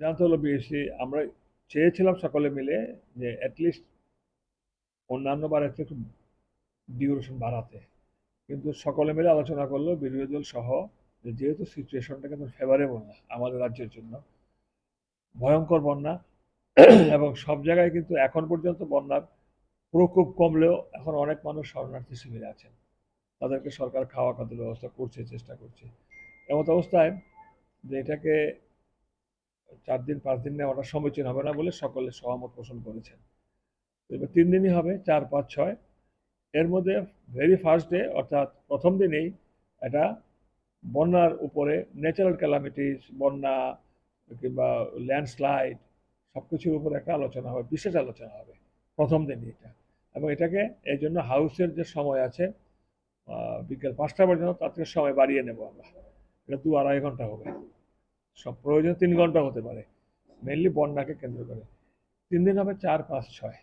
সিদ্ধান্ত হলো বেশি আমরা চেয়েছিলাম সকলে মিলে যে অ্যাটলিস্ট অন্যান্য বার একটু ডিউরেশন বাড়াতে, কিন্তু সকলে মিলে আলোচনা করলো বিরোধী দল সহ যে যেহেতু সিচুয়েশনটা কিন্তু ফেভারেবল না আমাদের রাজ্যের জন্য, ভয়ঙ্কর বন্যা এবং সব জায়গায় কিন্তু এখন পর্যন্ত বন্যার প্রকোপ কমলেও এখন অনেক মানুষ শরণার্থী শিবিরে আছেন, তাদেরকে সরকার খাওয়া খাদ্যের ব্যবস্থা করছে, চেষ্টা করছে। এমত অবস্থায় যে এটাকে 4 দিন 5 দিন নেওয়াটা সমীচীন হবে না বলে সকলে সহমত পোষণ করেছেন। এবার 3 দিনই হবে, 4, 5, 6। এর মধ্যে ভেরি ফার্স্ট ডে অর্থাৎ প্রথম দিনেই এটা বন্যার উপরে ন্যাচারাল ক্যালামিটিস, বন্যা কিংবা ল্যান্ডস্লাইড সব কিছুর উপরে একটা আলোচনা হবে, বিশেষ আলোচনা হবে প্রথম দিনই এটা। এবং এটাকে এই জন্য হাউসের যে সময় আছে বিকেল 5টা পর্যন্ত, তার থেকে সময় বাড়িয়ে নেব আমরা। এটা 2-2.5 ঘন্টা হবে, সব প্রয়োজন 3 ঘন্টা হতে পারে, মেনলি বন্যাকে কেন্দ্র করে। 3 দিন হবে, 4, 5, 6।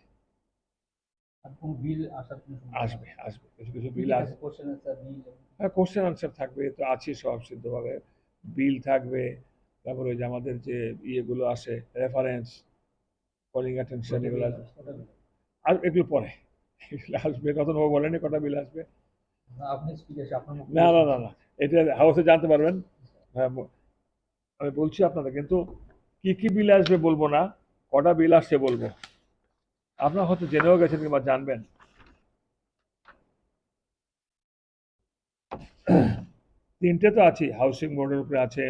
আসবে আসবে কিছু কিছু বিল আসবে। হ্যাঁ, কোশ্চেন আনসার থাকবে, তো আছি সব সিদ্ধভাবে। বিল থাকবে, তারপরে ওই যে আমাদের যে ইয়েগুলো আসে রেফারেন্স, কলিং অ্যাটেনশন, এগুলো আসবে। আর এগুলো পরে এগুলো আসবে, কত নেবো বলেনি, কটা বিল আসবে। না না না না, এটা হাউসে জানতে পারবেন। হ্যাঁ, আমি বলছি আপনাদের, কিন্তু কি কি বিল আসবে বলবো না, কটা বিল আসছে বলবো। আপনারা হয়তো জেনেও গেছেন কিংবা জানবেন। 3টে তো আছে, হাউসিং বোর্ডের উপরে আছে,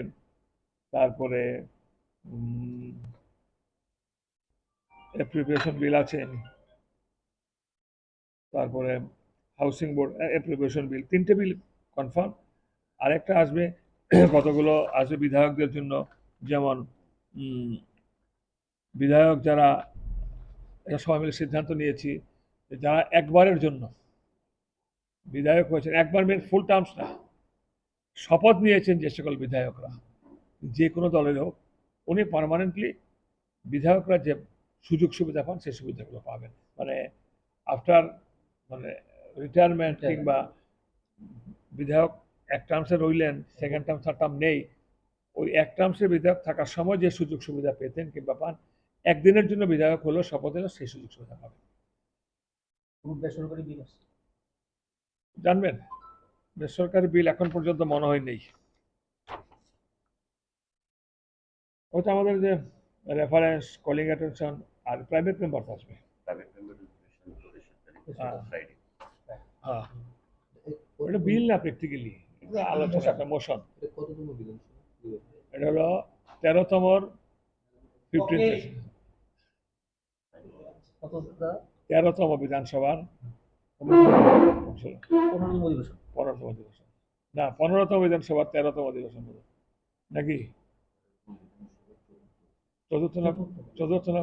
তারপরে অ্যাপ্রিভিয়েশন বিল আছে, তারপরে হাউসিং বোর্ড অ্যাপ্রিভিয়েশন বিল, 3টে বিল কনফার্ম। আরেকটা আসবে, কতগুলো আসবে বিধায়কদের জন্য, যেমন বিধায়ক যারা, এটা সবাই মিলে সিদ্ধান্ত নিয়েছি যে যারা একবারের জন্য বিধায়ক হয়েছেন, একবার মেন ফুল টার্মস না, শপথ নিয়েছেন যে সকল বিধায়করা যে কোনো দলের হোক, উনি পার্মানেন্টলি বিধায়করা যে সুযোগ সুবিধা পান সেই সুবিধাগুলো পাবেন। মানে আফটার, মানে রিটায়ারমেন্ট কিংবা বিধায়ক এক টার্মসে রইলেন, সেকেন্ড টার্ম থার্ড টার্ম নেই, ওই এক টার্মসে বিধায়ক থাকার সময় যে সুযোগ সুবিধা পেতেন কিংবা পান, একদিনের জন্য বিধায়ক হলো শপথ হলো সেই সুযোগ সুবিধা পাবেন। জানবেন, বেসরকারি বিল এখন পর্যন্ত মনে হয় নেই। ওটা আমাদের যে রেফারেন্স, কলিং অ্যাটেনশন আর প্রাইভেট মেম্বার আসবে। হ্যাঁ, এটা বিল না, প্র্যাকটিক্যালি এটা আলোচনা, একটা মোশন। এটা হলো 13তম 13তম বিধানসভার 15তম অধিবেশন, না 15তম বিধানসভার 13তম অধিবেশন হলো নাকি, চতুর্থ না?